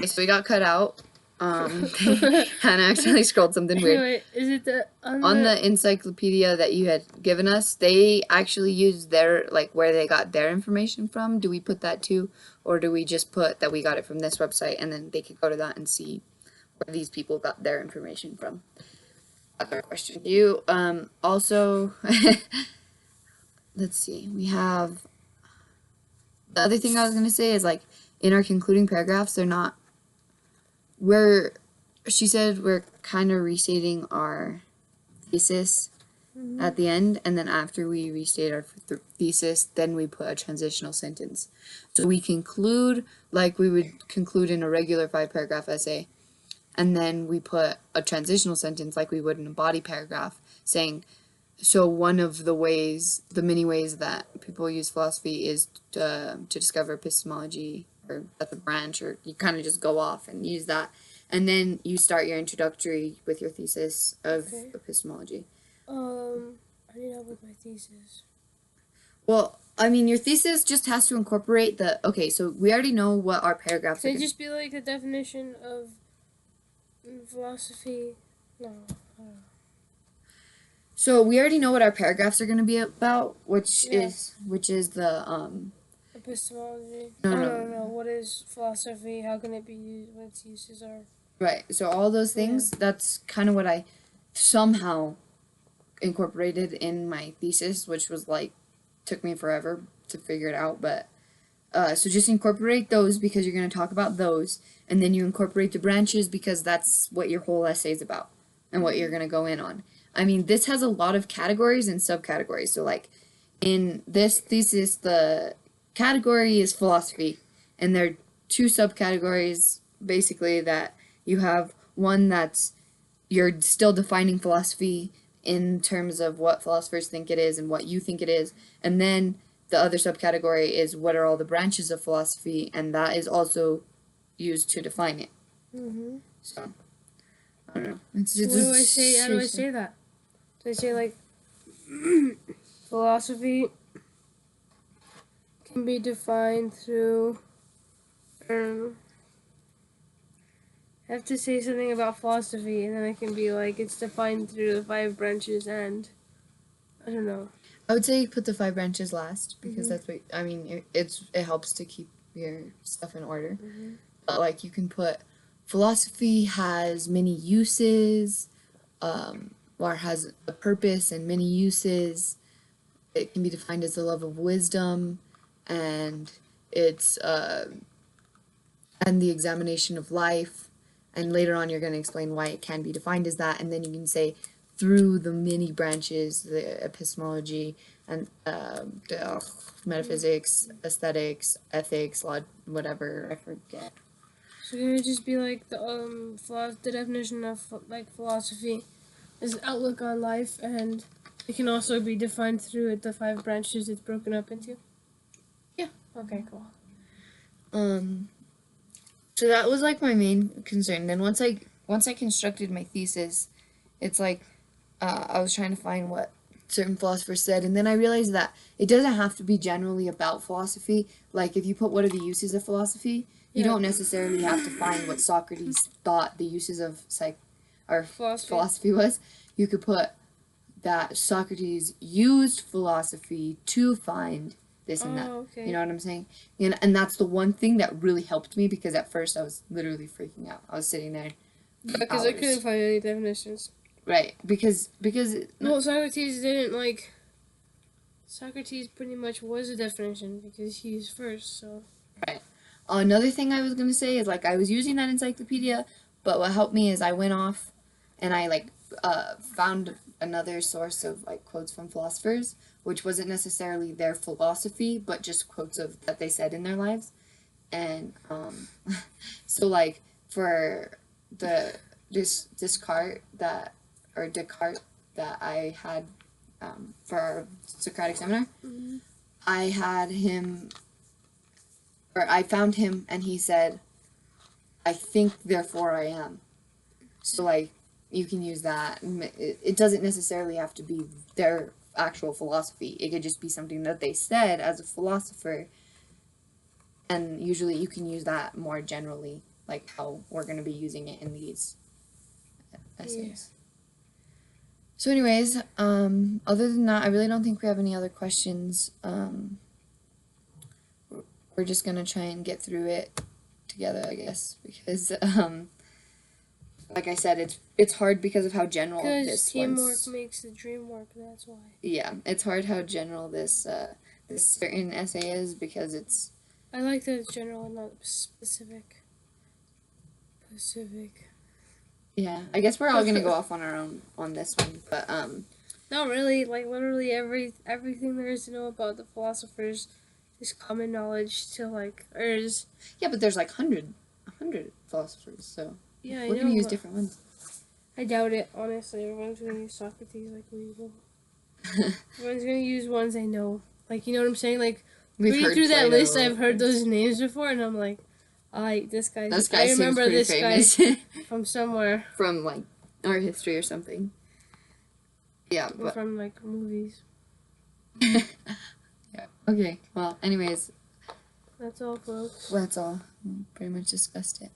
So we got cut out. Hannah accidentally scrolled something weird. Anyway, is it on the encyclopedia that you had given us? They actually used their, like, where they got their information from. Do we put that too, or do we just put that we got it from this website and then they could go to that and see where these people got their information from? That's our question. You also let's see. We have the other thing I was gonna say is, like, in our concluding paragraphs, they're not. She said we're kind of restating our thesis at the end, and then after we restate our thesis, then we put a transitional sentence. So we conclude like we would conclude in a regular 5-paragraph essay, and then we put a transitional sentence like we would in a body paragraph, saying, so one of the ways, the many ways that people use philosophy is to discover epistemology, or that's a branch, or you kind of just go off and use that. And then you start your introductory with your thesis of epistemology. I need help with my thesis. Well, I mean, your thesis just has to incorporate the, okay, so we already know what our paragraphs are. Can it just be like the definition of philosophy? No, I don't know. So we already know what our paragraphs are going to be about, which is the epistemology. No. What is philosophy? How can it be used? What its uses are? Right. So all those things. That's kind of what I somehow incorporated in my thesis, which was like took me forever to figure it out. But so just incorporate those because you're going to talk about those, and then you incorporate the branches because that's what your whole essay is about and what you're going to go in on. I mean, this has a lot of categories and subcategories. So, like, in this thesis, the category is philosophy, and there are 2 subcategories, basically, that you have. One that's, you're still defining philosophy in terms of what philosophers think it is and what you think it is, and then the other subcategory is what are all the branches of philosophy, and that is also used to define it. So, I don't know. How do I say that? Do I say, like, philosophy can be defined through, I have to say something about philosophy, and then I can be like, it's defined through the 5 branches, and I don't know. I would say put the 5 branches last, because that's what, I mean, it helps to keep your stuff in order. But, like, you can put philosophy has many uses, or has a purpose and many uses. It can be defined as the love of wisdom, and it's and the examination of life. And later on, you're going to explain why it can be defined as that, and then you can say through the many branches, the epistemology and the metaphysics, aesthetics, ethics, whatever, I forget. So can it just be like the definition of like philosophy is outlook on life, and it can also be defined through the 5 branches it's broken up into? Yeah. Okay, cool. So that was like my main concern. Then once I constructed my thesis, it's like I was trying to find what certain philosophers said, and then I realized that it doesn't have to be generally about philosophy. Like, if you put what are the uses of philosophy, you don't necessarily have to find what Socrates thought the uses of philosophy was. You could put that Socrates used philosophy to find this and that. Okay. You know what I'm saying? And that's the one thing that really helped me, because at first I was literally freaking out. I was sitting there because I couldn't find any definitions. Right, because well, Socrates didn't like. Socrates pretty much was a definition because he's first. So right. Another thing I was gonna say is, like, I was using that encyclopedia, but what helped me is I went off and I found another source of like quotes from philosophers, which wasn't necessarily their philosophy, but just quotes of that they said in their lives. And so, like, for Descartes that I had for our Socratic seminar, I had him, or I found him, and he said, "I think, therefore I am." So, like, you can use that. It doesn't necessarily have to be their actual philosophy. It could just be something that they said as a philosopher, and usually you can use that more generally. like how we're gonna be using it in these essays. So anyways, other than that, I really don't think we have any other questions. We're just gonna try and get through it together, I guess, because like I said, it's hard because of how general Because this teamwork one's. makes the dream work. That's why. Yeah, it's hard how general this this certain essay is because it's. I like that it's general and not specific. Specific. Yeah, I guess we're all gonna go off on our own on this one, but Not really. Like literally everything there is to know about the philosophers is common knowledge to like or is yeah, but there's like 100 philosophers, so yeah. we're I gonna know, use but different ones. I doubt it. Honestly, everyone's gonna use Socrates like we will. Everyone's gonna use ones I know. Like you know what I'm saying? Like We've reading heard through that Plato, list, I've heard of those course. names before, and I'm like, this guy. This guy I seems remember pretty this famous guy from somewhere. from like art history or something. Yeah, Or but from like movies. yeah. Okay. Well, anyways, That's all, folks. that's all. We pretty much discussed it.